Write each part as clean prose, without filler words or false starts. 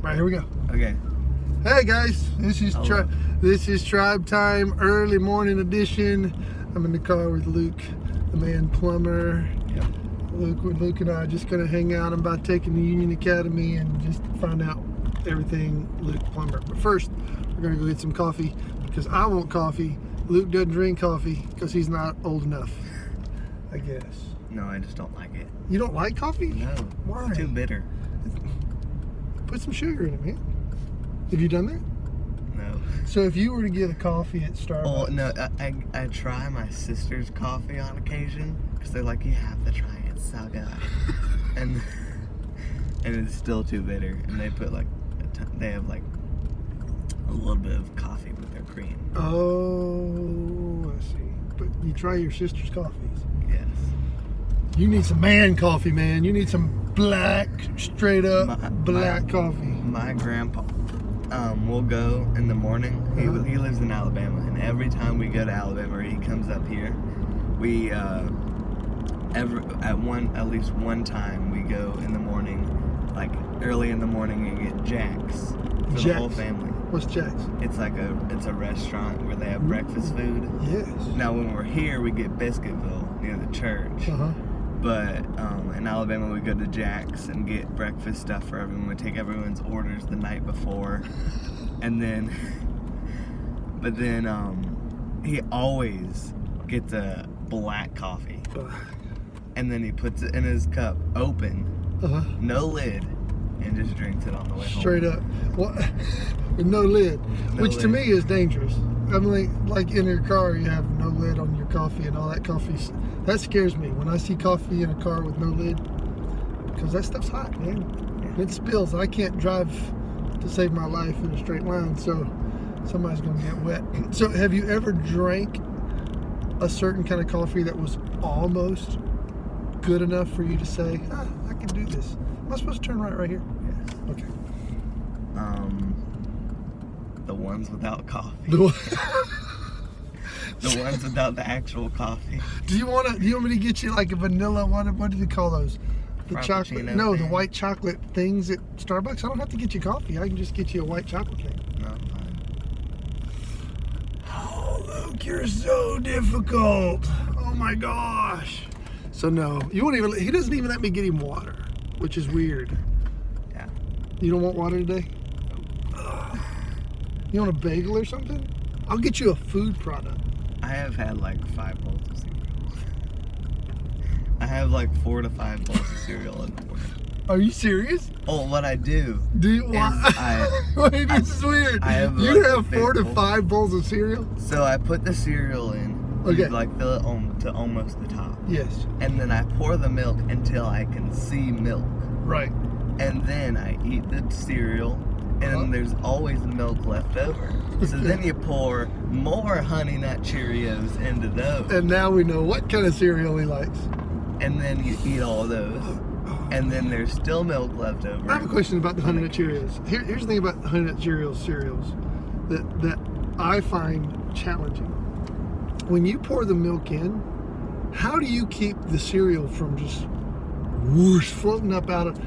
Right, here we go. Okay. Hey guys, this is Tribe Time, early morning edition. I'm in the car with Luke, the man plumber. Yep. Luke and I are just gonna hang out. I'm about taking the Union Academy and just find out everything Luke plumber. But first, we're gonna go get some coffee because I want coffee. Luke doesn't drink coffee because he's not old enough, I guess. No, I just don't like it. You don't like coffee? No. Why? It's too bitter. Put some sugar in it, man. Have you done that? No. So if you were to get a coffee at Starbucks... Oh, no, I try my sister's coffee on occasion because they're like, you have to try it, it's so good. and it's still too bitter. And they put like, they have like a little bit of coffee with their cream. Oh, I see. But you try your sister's coffees. Yes. You need some man coffee, man. You need some black, straight up black coffee. My grandpa will go in the morning. He lives in Alabama, and every time we go to Alabama or he comes up here, we at least one time we go in the morning, like early in the morning, and get Jack's for the whole family. What's Jack's? It's like it's a restaurant where they have breakfast food. Yes. Now when we're here, we get Biscuitville near the church. But in Alabama, we go to Jack's and get breakfast stuff for everyone. We take everyone's orders the night before, and then, he always gets a black coffee, and then he puts it in his cup, open, no lid, and just drinks it on the way home. Straight up, what? With no lid, which to me is dangerous. I mean, like in your car, you have no lid on your coffee and all that coffee. That scares me when I see coffee in a car with no lid, because that stuff's hot, man. It spills. I can't drive to save my life in a straight line, so somebody's gonna get wet. So, have you ever drank a certain kind of coffee that was almost good enough for you to say, I can do this? Am I supposed to turn right here? Yes. Okay. The ones without coffee. The ones without the actual coffee. Do you want me to get you like a vanilla? What do they call those? The chocolate? No, the white chocolate things at Starbucks. I don't have to get you coffee. I can just get you a white chocolate thing. No, I'm fine. Oh, Luke, you're so difficult. Oh my gosh. So no, you won't even. He doesn't even let me get him water, which is weird. Yeah. You don't want water today? You want a bagel or something? I'll get you a food product. I have had like 5 bowls of cereal. I have like 4 to 5 bowls of cereal in the morning. Are you serious? Oh, what I do? Do you want? Wait, this is weird. You have 4 to 5 bowls of cereal? So I put the cereal in. Okay. Like fill it to almost the top. Yes. And then I pour the milk until I can see milk. Right. And then I eat the cereal. And there's always milk left over. So then you pour more Honey Nut Cheerios into those. And now we know what kind of cereal he likes. And then you eat all those. And then there's still milk left over. I have a question about the Honey Nut Cheerios. Here's the thing about the Honey Nut Cheerios cereals that I find challenging. When you pour the milk in, how do you keep the cereal from just whoosh floating up out of,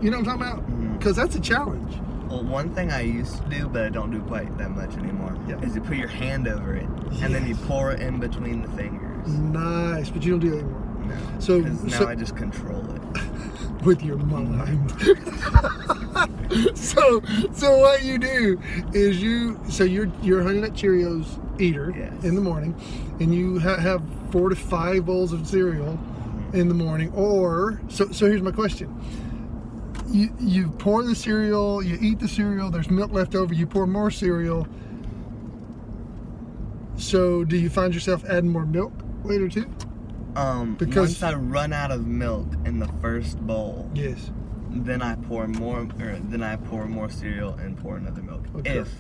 you know what I'm talking about? Because that's a challenge. Well, one thing I used to do, but I don't do quite that much anymore, is you put your hand over it, and then you pour it in between the fingers. Nice, but you don't do that anymore. No, because now I just control it. With your mind. So what you do is you're a Honey Nut Cheerios eater in the morning, and you have 4 to 5 bowls of cereal in the morning, or so here's my question. You pour the cereal, you eat the cereal, there's milk left over, you pour more cereal. So do you find yourself adding more milk later too? Because once I run out of milk in the first bowl, then I pour more cereal and pour another milk. Okay. If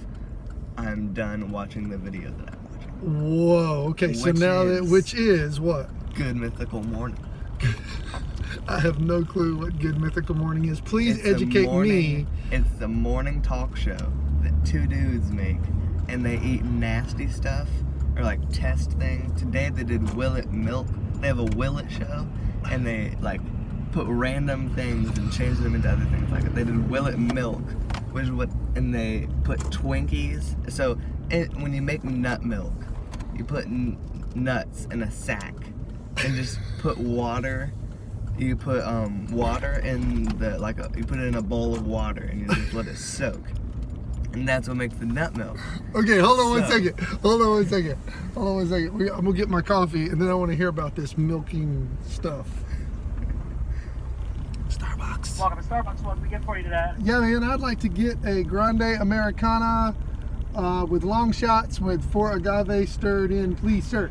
I'm done watching the video that I'm watching. Whoa, okay, so now which is what? Good Mythical Morning. I have no clue what Good Mythical Morning is. Please educate me. It's the morning talk show that 2 dudes make, and they eat nasty stuff or like test things. Today they did Willet Milk. They have a Willet show, and they like put random things and change them into other things. Like they did Willet Milk, which is what, and they put Twinkies. So when you make nut milk, you put nuts in a sack and just put water. You put water in the you put it in a bowl of water and you just let it soak, and that's what makes the nut milk. Okay, hold on one second. I'm gonna get my coffee, and then I want to hear about this milking stuff. Starbucks. Welcome to Starbucks. What can we get for you today? Yeah, man, I'd like to get a grande Americana with long shots with 4 agave stirred in, please, sir.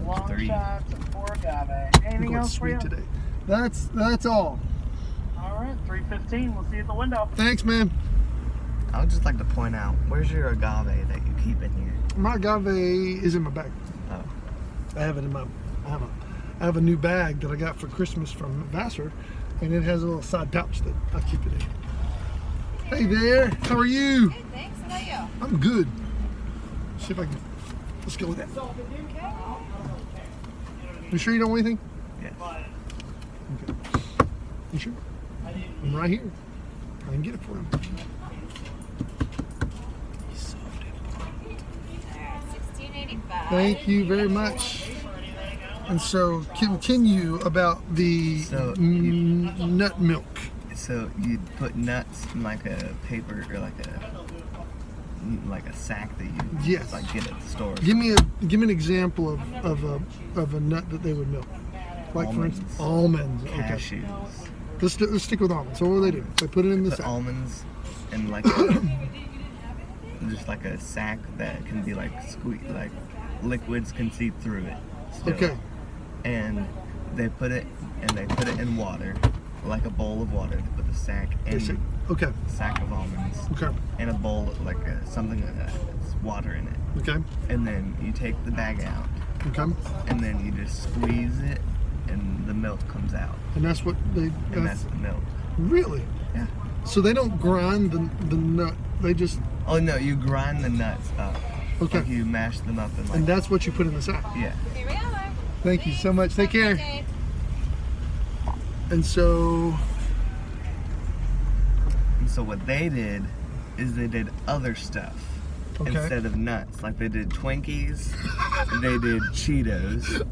Long 3. shots and 4 agave. Anything else for you? Sweet today. That's all. All right, 3:15. We'll see you at the window. Thanks, man. I would just like to point out, where's your agave that you keep in here? My agave is in my bag. Oh. I have it in my. I have a new bag that I got for Christmas from Vassar, and it has a little side pouch that I keep it in. Hey there, how are you? Hey, thanks. How about you? I'm good. See if I can. Let's go with that. You sure you don't want anything? Yes. Okay. You sure? I'm right here. I can get it for him. $16.85. Thank you very much. And so, continue about the nut milk. So you put nuts in like a paper or like a sack that you Yes. like get at the store. Give me an example of a nut that they would milk. Like for instance, almonds. Okay. Cashews. Let's stick with almonds. So what do they do? They put it in the Put sack. almonds in like just like a sack that can be like like liquids can seep through it. Still. Okay. And they put it in water, like a bowl of water. They put the sack in Okay. a sack of almonds Okay. in a bowl like something that's water in it. Okay. And then you take the bag out, Okay. and then you just squeeze it, and the milk comes out. And that's what they. And that's the milk. Really. Yeah. So they don't grind the nut. They just. Oh no, you grind the nuts up. Okay. Like you mash them up and like. And that's what you put in the sack. Yeah. Here we are. Thank you so much. Take Have a care. good day. And so. And so what they did is they did other stuff Okay. instead of nuts. Like they did Twinkies, they did Cheetos.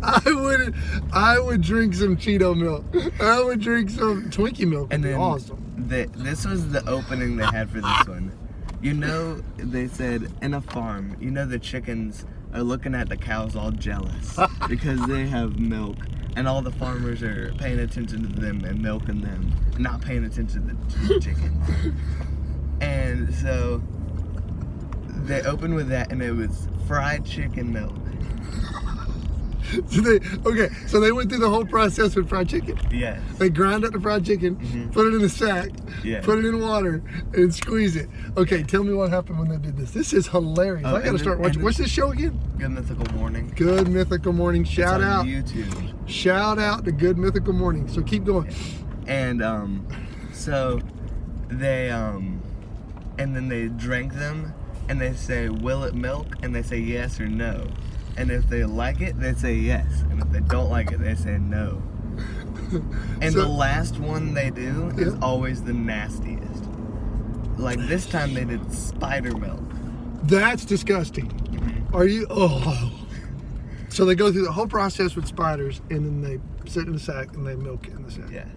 I would drink some Cheeto milk. I would drink some Twinkie milk. And It'd be then awesome. this was the opening they had for this one. You know, they said in a farm, you know the chickens are looking at the cows all jealous because they have milk, and all the farmers are paying attention to them and milking them, and not paying attention to the chickens. And so they opened with that, and it was fried chicken milk. So they went through the whole process with fried chicken. Yes. They grind up the fried chicken, put it in a sack, Yeah. put it in water, and squeeze it. Okay, tell me what happened when they did this. This is hilarious. Oh, I gotta start watching. What's this show again? Good Mythical Morning. Good Mythical Morning. Shout It's on out. YouTube. Shout out to Good Mythical Morning. So keep going. And so they and then they drank them, and they say, will it milk? And they say yes or no. And if they like it, they say yes. And if they don't like it, they say no. And So- the last one they do is Yeah. always the nastiest. Like this time they did spider milk. That's disgusting. Are you? Oh. So they go through the whole process with spiders, and then they sit in the sack and they milk it in the sack. Yes.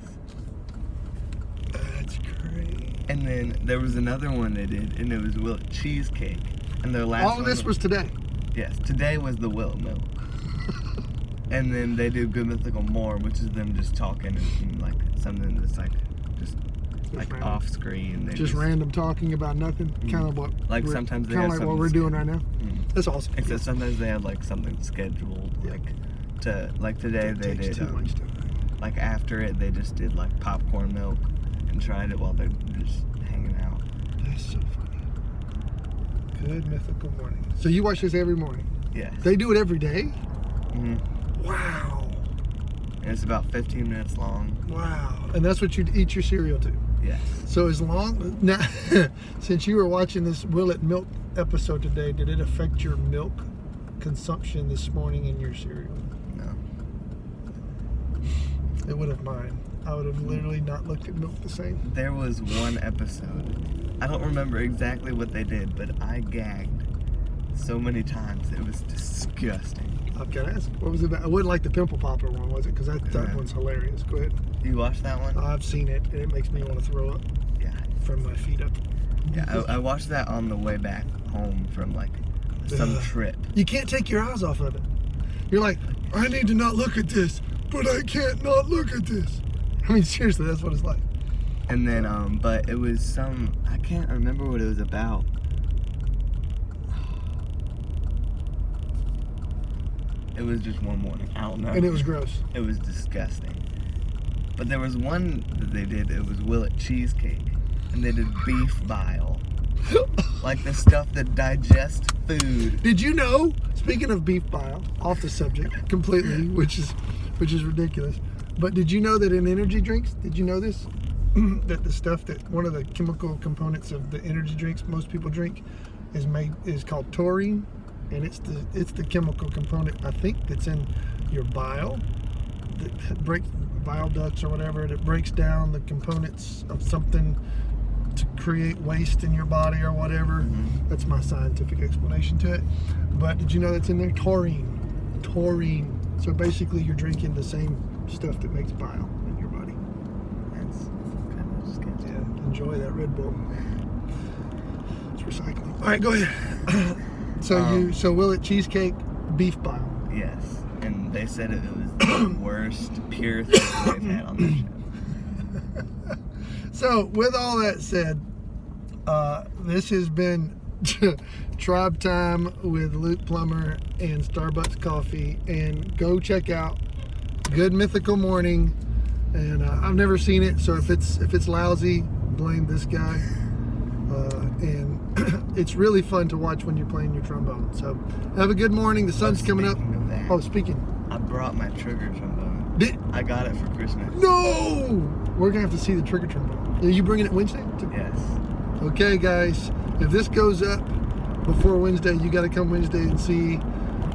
That's crazy. And then there was another one they did, and it was Bile Cheesecake. And their last All of one this was today. Yes, today was the Willow milk. And then they do Good Mythical More, which is them just talking and like something that's just random. off screen. They Just random talking about nothing. Kind of what. Like sometimes they kind have of like what something we're doing right now. That's awesome. Except sometimes they have like something scheduled, Yeah. like today It they takes did too much time. like after it they just did like popcorn milk and tried it while they're just hanging out. That's so funny. Good Mythical Morning. So you watch this every morning? Yes. They do it every day? Mhm. Wow. And it's about 15 minutes long. Wow. And that's what you eat your cereal to? Yes. So as long now, since you were watching this Will It Milk episode today, did it affect your milk consumption this morning in your cereal? No. It would have mine. I would have literally not looked at milk the same. There was one episode I don't remember exactly what they did, but I gagged so many times. It was disgusting. I've got to ask, what was it about? I wouldn't like the pimple popper one, was it? Because that Yeah. one's hilarious. Go ahead. You watched that one? I've seen it, and it makes me want to throw up Yeah. from my feet up. Yeah, I watched that on the way back home from like some Ugh. trip. You can't take your eyes off of it. You're like, I need to not look at this, but I can't not look at this. I mean, seriously, that's what it's like. And then, but it was some, I can't remember what it was about. It was just one morning. I don't know. And it was gross. It was disgusting. But there was one that they did, it was Bile Cheesecake. And they did beef bile. Like the stuff that digests food. Did you know, speaking of beef bile, off the subject completely, which is ridiculous, but did you know that in energy drinks, did you know this? That the stuff that, one of the chemical components of the energy drinks most people drink is called taurine, and it's the chemical component, I think, that's in your bile, that breaks bile ducts or whatever, that breaks down the components of something to create waste in your body or whatever. Mm-hmm. That's my scientific explanation to it. But did you know that's in there? Taurine. So basically you're drinking the same stuff that makes bile in your body. That's kind of sketchy. Yeah, enjoy that Red Bull. It's recycling. All right, go ahead. So Bile Cheesecake, beef bile. Yes. And they said it was the worst pure thing they've had on the show. So, with all that said, this has been Tribe Time with Luke Plummer and Starbucks Coffee. And go check out Good Mythical Morning. And I've never seen it, so if it's lousy, blame this guy. And it's really fun to watch when you're playing your trombone. So, have a good morning. The sun's coming up. Speaking of that, Oh, speaking. I brought my trigger trombone. Did, I got it for Christmas. no! We're going to have to see the trigger trombone. Are you bringing it Wednesday? Yes. Okay, guys, if this goes up before Wednesday, you got to come Wednesday and see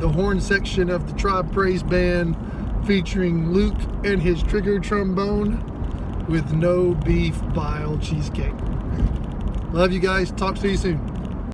the horn section of the Tribe Praise Band featuring Luke and his trigger trombone with no beef bile cheesecake. Love you guys. Talk to you soon.